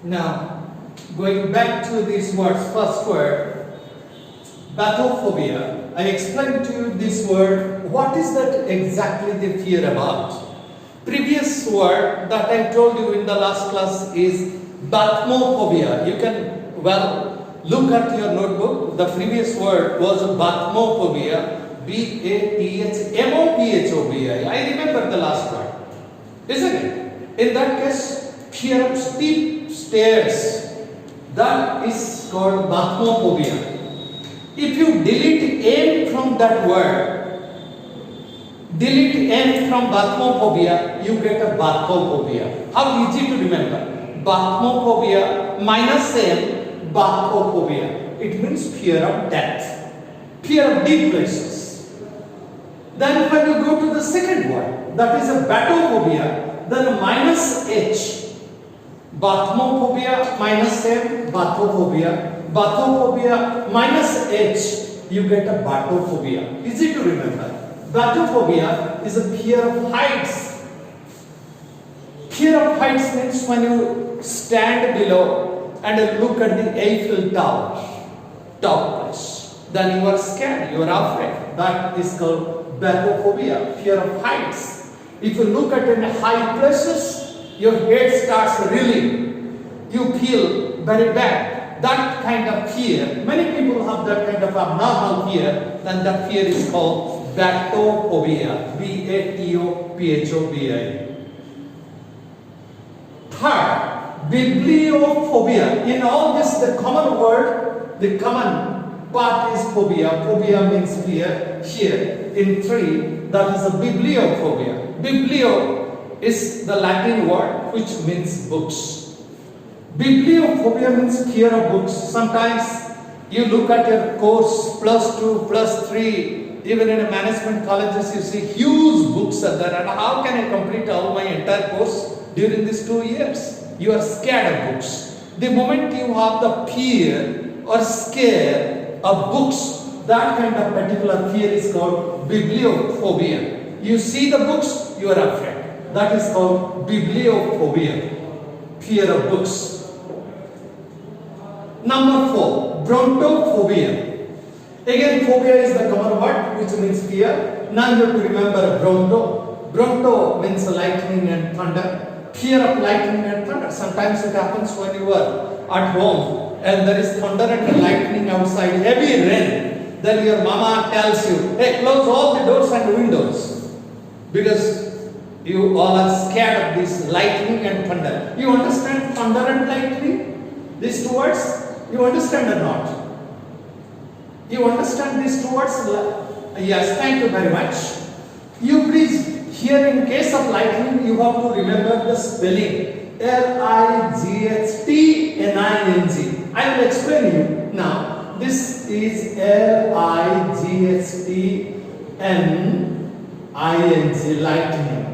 Now, going back to these words, first word, bathophobia. I explained to you this word. What is that exactly they fear about? Previous word that I told you in the last class is bathmophobia. You can, well, look at your notebook. The previous word was bathmophobia. Bathmophobia. I remember the last word. Isn't it? In that case, fear of steep stairs. That is called bathmophobia. If you delete M from that word, delete M from bathmophobia, you get a bathophobia. How easy to remember. Bathmophobia minus M, bathophobia. It means fear of death, fear of deep places. Then when you go to the second word, that is a bathophobia, then minus H. Bathmophobia minus M, bathophobia. Bathophobia minus H, you get a bathophobia. Easy to remember. Bathophobia is a fear of heights. Fear of heights means when you stand below and look at the Eiffel Tower, top place, then you are scared, you are afraid. That is called bathophobia, fear of heights. If you look at any high places, your head starts reeling. You feel very bad. That kind of fear, many people have that kind of abnormal fear, then that fear is called bathophobia. B-A-T-O-P-H-O-B-I. Third, bibliophobia. In all this, the common word, the common part is phobia. Phobia means fear. Here, in 3, that is a bibliophobia. Biblio is the Latin word which means books. Bibliophobia means fear of books. Sometimes you look at your course, +2, +3, even in a management colleges you see huge books are there, and how can I complete all my entire course during these 2 years? You are scared of books. The moment you have the fear or scare of books, that kind of particular fear is called bibliophobia. You see the books, you are afraid. That is called bibliophobia, fear of books. Number 4, brontophobia. Again, phobia is the common word which means fear. Now you have to remember bronto. Bronto means lightning and thunder. Fear of lightning and thunder. Sometimes it happens when you are at home and there is thunder and lightning outside, heavy rain. Then your mama tells you, hey, close all the doors and windows, because you all are scared of this lightning and thunder. You understand thunder and lightning? These 2 words? You understand or not? You understand these 2 words? Yes, thank you very much. You please, here in case of lightning, you have to remember the spelling. L-I-G-H-T-N-I-N-G. I will explain you now. This is L-I-G-H-T-N-I-N-G, lightning.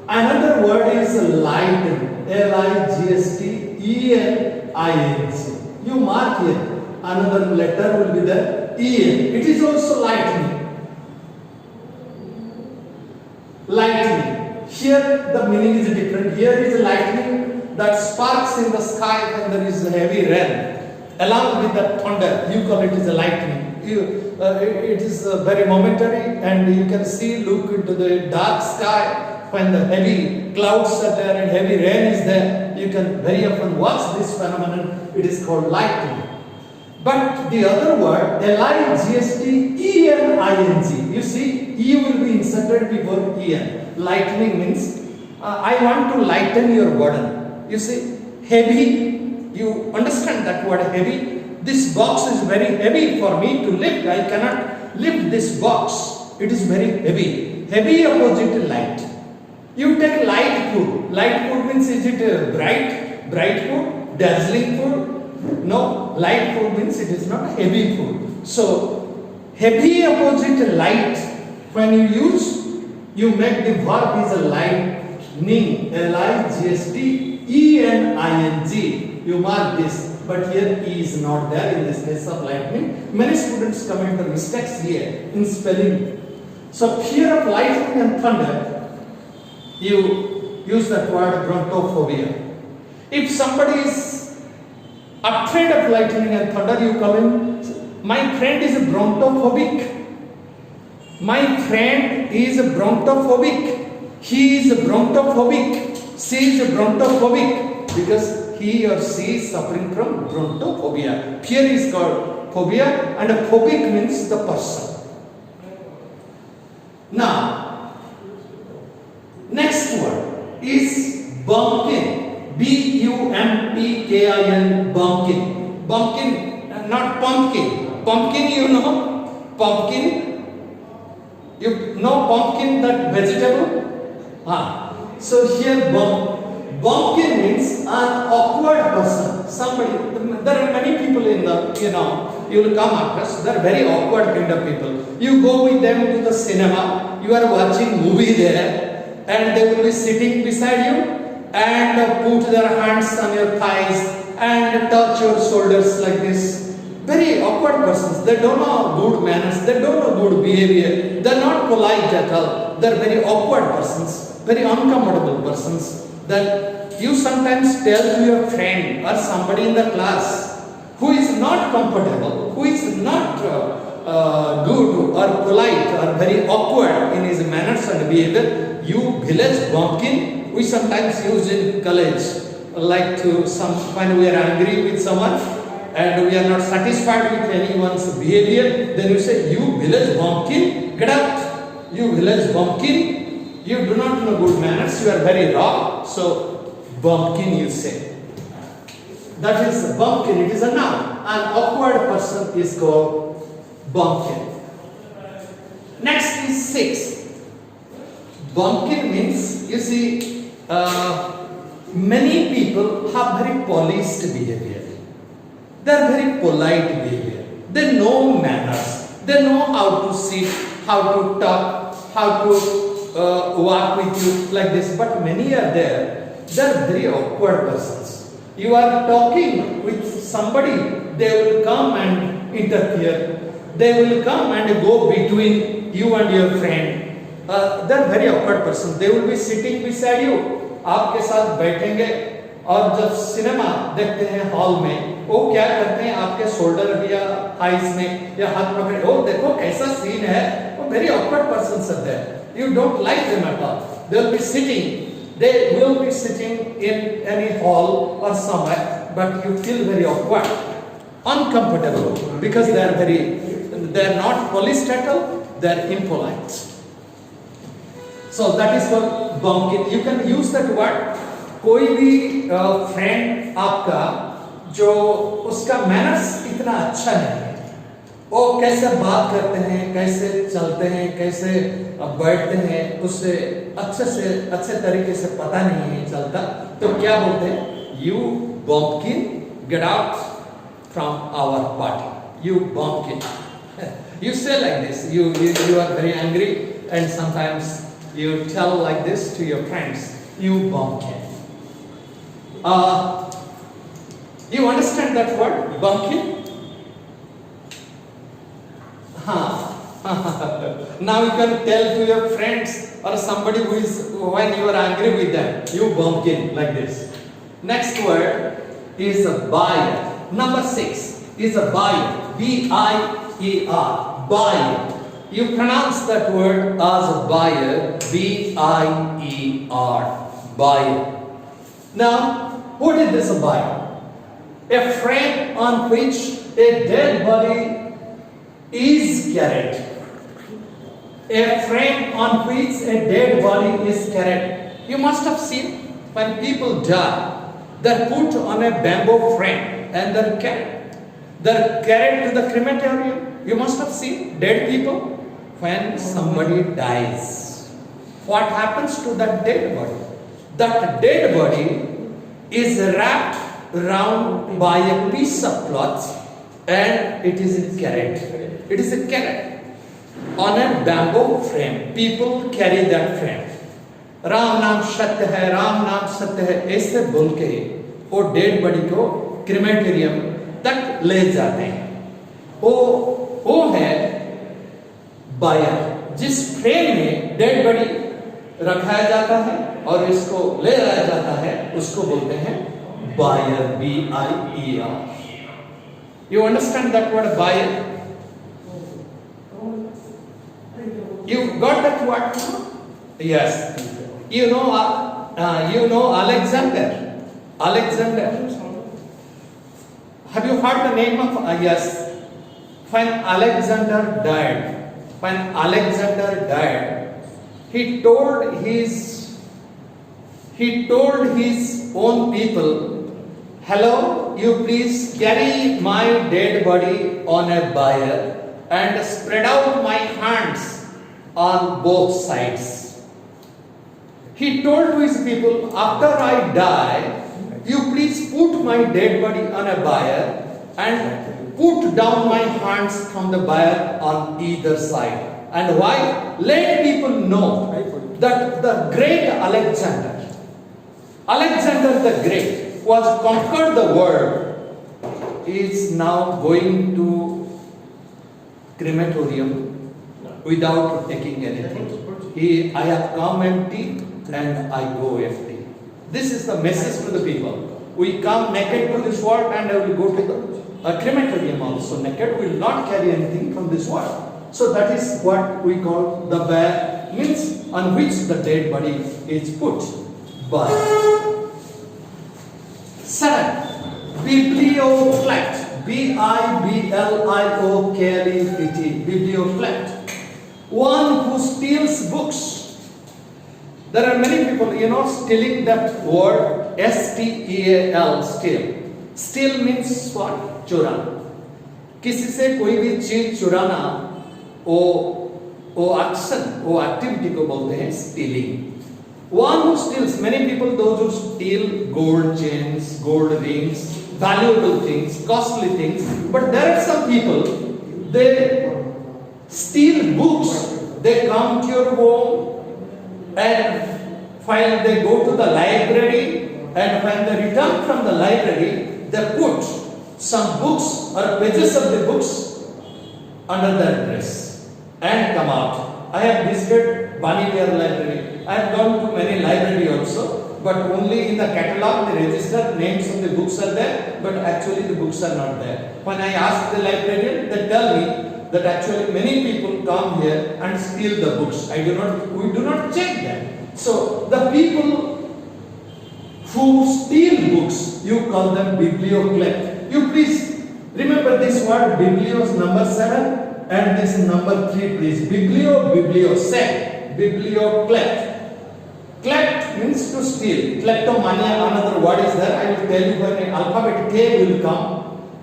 Another word is lighten, L-I-G-H-T-E-N-I-N-G. You mark here, another letter will be the E-N. It is also lightning. Lightning. Here the meaning is different. Here is lightning that sparks in the sky when there is heavy rain. Along with the thunder, you call it as a lightning. It is very momentary, and you can see, look into the dark sky. When the heavy clouds are there and heavy rain is there, you can very often watch this phenomenon. It is called lightning. But the other word, L-I-G-H-T-E-N-I-N-G. You see, E will be inserted before E-N. Lightning means, I want to lighten your burden. You see, heavy, you understand that word heavy? This box is very heavy for me to lift. I cannot lift this box. It is very heavy. Heavy opposite light. You take light food. Light food means, is it bright? Bright food? Dazzling food? No. Light food means it is not heavy food. So, heavy opposite light, when you use, you make the verb is a lightning. L-I-G-H-T-E-N-I-N-G. You mark this. But here E is not there in this case of lightning. Many students commit the mistakes here in spelling. So, fear of lightning and thunder, you use that word brontophobia. If somebody is afraid of lightning and thunder, you come in. My friend is brontophobic. My friend is brontophobic. He is brontophobic. She is brontophobic because he or she is suffering from brontophobia. Fear is called phobia, and a phobic means the person. Now, next word is bumpkin. B-U-M-P-K-I-N, bumpkin. Bumpkin, not pumpkin. Pumpkin, you know? Pumpkin. You know pumpkin, that vegetable? So here bumpkin means an awkward person. Somebody, there are many people in the, you will come across, they are very awkward kind of people. You go with them to the cinema, you are watching movie there, and they will be sitting beside you and put their hands on your thighs and touch your shoulders like this. Very awkward persons. They don't know good manners, they don't know good behavior, they are not polite at all. They are very awkward persons, very uncomfortable persons. That you sometimes tell to your friend or somebody in the class who is not comfortable, who is not good or polite or very awkward in his manners and behavior, you village bumpkin. We sometimes use in college, like when we are angry with someone and we are not satisfied with anyone's behavior, then you say, you village bumpkin, get out. You village bumpkin, you do not know good manners, you are very raw, so bumpkin you say. That is bumpkin, it is a noun. An awkward person is called bumpkin. Next is 6. Bumpkin means, you see, many people have very polished behavior. They are very polite behavior. They know manners. They know how to sit, how to talk, how to walk with you like this. But many are there, they are very awkward persons. You are talking with somebody, they will come and interfere. They will come and go between you and your friend. They are very awkward persons. They will be sitting beside you. आपके साथ बैठेंगे और जब cinema देखते हैं hall में, वो क्या करते हैं, आपके शोल्डर या थाइस में या हाथ पकड़े, ओ देखो कैसा सीन है. वो very awkward persons are there. You don't like them at all. They will be sitting in any hall or somewhere, but you feel very awkward, uncomfortable, because they are not polished at all, they are impolite. So that is what bumpkin. You can use that word. कोई भी friend आपका जो उसका manners इतना अच्छा नहीं है, वो कैसे बात करते हैं, कैसे चलते हैं, कैसे बैठते हैं, उससे अच्छे तरीके से पता नहीं है चलता, तो क्या बोलते हैं, you bumpkin, get out from our party. You bumpkin. You say like this. You are very angry, and sometimes you tell like this to your friends. You bumpkin. You understand that word, bumpkin? Now you can tell to your friends or somebody who is, when you are angry with them, you bumpkin like this. Next word is a buyer. Number 6 is a buyer. B-I-E-R. Buyer. You pronounce that word as a buyer. B-I-E-R. Buyer. Now, what is this a buyer? A frame on which a dead body is carried. A frame on which a dead body is carried. You must have seen when people die, they're put on a bamboo frame and they're carried to the crematorium. You must have seen dead people. When somebody dies, what happens to that dead body? That dead body is wrapped around by a piece of cloth and it is carried. It is carried on a bamboo frame. People carry that frame. Ram नाम सत्य है, राम नाम सत्य है, ऐसे बोल के वो डेड बॉडी को क्रिमेटेरियम तक ले जाते हैं. वो है बायर. जिस फ्रेम में डेड बॉडी रखाया जाता है और इसको ले जाया जाता है, उसको बोलते हैं buyer, B-I-E-R. You understand that word buyer? You got that word? Yes. You know Alexander. Alexander. Have you heard the name of? Yes. When Alexander died, he told his own people, "Hello, you please carry my dead body on a bier and spread out my hands on both sides." He told to his people, "After I die, you please put my dead body on a bier and put down my hands from the bier on either side." And why? Let people know that the great Alexander the Great, who has conquered the world, is now going to crematorium without taking anything. I have come empty and I go empty. This is the message to the people. We come naked to this world and I will go to the crematorium also naked. We will not carry anything from this world. So that is what we call the bier, means on which the dead body is put. But 7. Biblioclect. B-I-B-L-I-O-K-L-E-T-T. Biblioclect. One who steals books. There are many people, stealing, that word S-T-E-A-L, steal. Steal means what? चुराना. किसी से कोई भी चीज चुराना, वो action, वो activity को बोलते हैं stealing. One who steals, many people, those who steal gold chains, gold rings, valuable things, costly things. But there are some people, they steal books. They come to your home and while they go to the library, and when they return from the library, they put some books or pages of the books under their dress and come out. I have visited Banivare Library. I have gone to many library also, but only in the catalog, the register names of the books are there, but actually the books are not there. When I ask the librarian, they tell me that actually many people come here and steal the books. We do not check them. So the people who steal books, you call them biblioclect. You please remember this word biblio is number 7 and this is number 3, please. Biblio, say. Biblioclect. Clect means to steal. Kleptomania, another word is there. I will tell you when an alphabet K will come.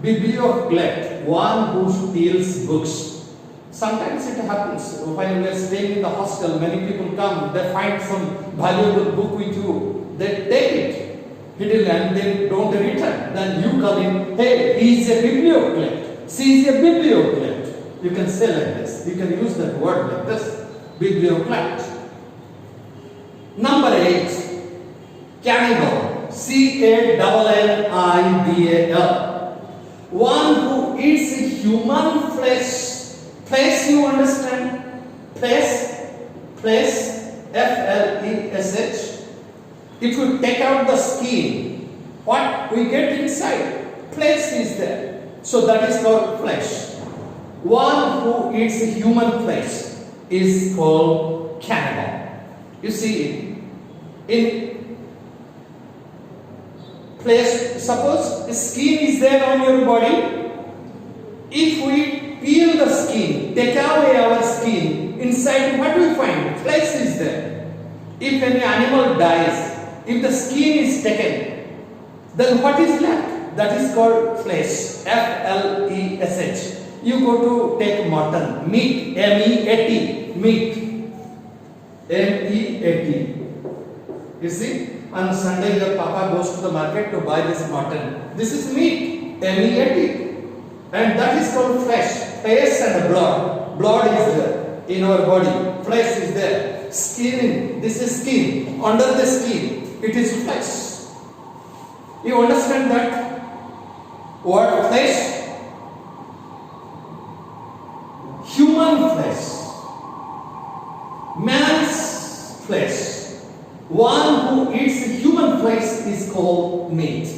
Biblioclect, one who steals books. Sometimes it happens when we are staying in the hostel, many people come, they find some valuable book with you, they take it hidden and they don't return. Then you call him, "Hey, he is a biblioclect. She is a biblioclect." You can say like this. You can use that word like this. Biblioclect. Number 8. Cannibal. C-A-N-N-I-B-A-L. One who eats human flesh. Flesh, you understand? Flesh. F-L-E-S-H. If you take out the skin, what we get inside? Flesh is there. So that is called flesh. One who eats human flesh is called cannibal. You see, in flesh, suppose skin is there on your body. If we peel the skin, take away our skin, inside what we find? Flesh is there. If any animal dies, if the skin is taken, then what is left? That is called flesh. F-L-E-S-H. You go to take mutton, meat, M-E-A-T, meat, M-E-A-T. You see, on Sunday your papa goes to the market to buy this mutton. This is meat, M-E-A-T. And that is called flesh. Flesh and blood. Blood is there in our body. Flesh is there. Skin, this is skin. Under the skin, it is flesh. You understand that? Word flesh? Human flesh. Man's flesh. One who eats human flesh is called meat.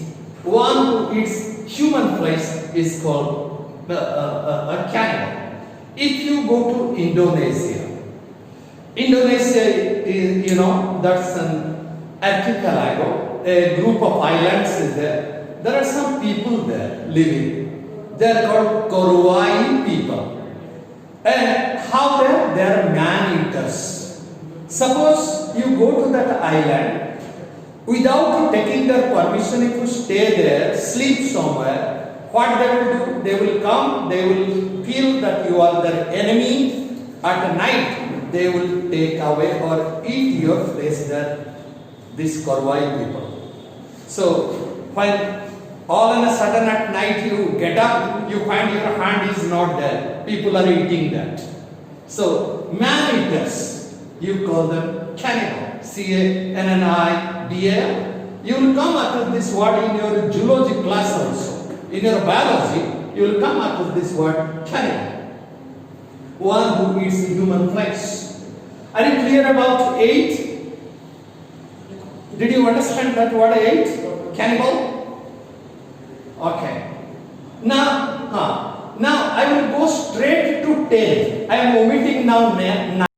one who eats human flesh is called a cannibal. If you go to Indonesia is, that's an archipelago, a group of islands is there. There are some people there living. They are called Korowai people. And how they are man-eaters. Suppose you go to that island without taking their permission. If you stay there, sleep somewhere, what they will do? They will come, they will feel that you are their enemy. At night, they will take away or eat your flesh, these Korowai people. So, when all of a sudden at night you get up, you find your hand is not there. People are eating that. So, man-eaters, you call them cannibal. C-A-N-N-I-B-A-L. You will come up with this word in your zoology class also. In your biology, you will come up with this word cannibal. One who eats human flesh. Are you clear about 8? Did you understand that word 8? Cannibal? Okay. Now I will go straight to 10. I am omitting now 9.